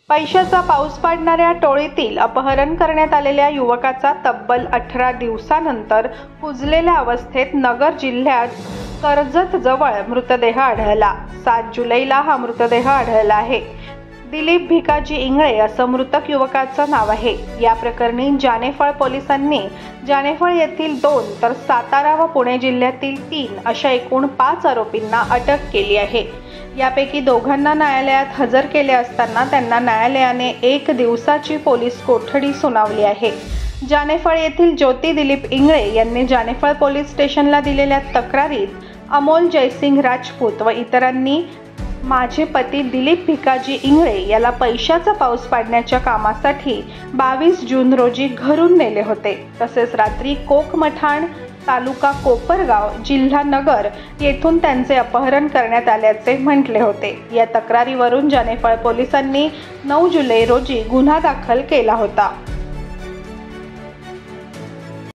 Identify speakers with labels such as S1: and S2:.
S1: पैशाचा पाऊस पाडणाऱ्या टोळीतील अपहरण करण्यात आलेल्या युवकाचा तब्बल 18 दिवसानंतर कुजलेल्या अवस्थेत नगर जिल्ह्यात कर्जत जवळ मृतदेह आढळला। 7 जुलैला हा मृतदेह आढळला आहे। दिलीप भिकाजी इंगळे असं मृतक युवकाचं नाव आहे। या प्रकरणी जानेफळ पोलिसांनी जानेफळ येथील 2 तर सातारा व पुणे जिल्ह्यातील 3 अशा एकूण 5 आरोपींना अटक केली आहे। यापैकी दोघांना न्यायालयात हजर केले असताना त्यांना न्यायालयाने 1 दिवसाची पोलीस कोठडी सुनावली आहे। जानेफळ येथील ज्योती दिलीप इंगळे यांनी जानेफळ पोलीस स्टेशनला दिलेल्या तक्रारीत अमोल जयसिंग राजपूत व इतरांनी माझे पती दिलीप भिकाजी इंगळे याला पैशाचा पाऊस पाडण्याच्या कामासाठी 22 जून रोजी घरून नेले होते। तसेच रात्री कोकमठाण तालुका कोपरगाव जिल्हा नगर येथून त्यांचे अपहरण करण्यात आल्याचे म्हटले होते। या तक्रारीवरून जानेफळ पोलिसांनी 9 जुलै रोजी गुन्हा दाखल केला होता।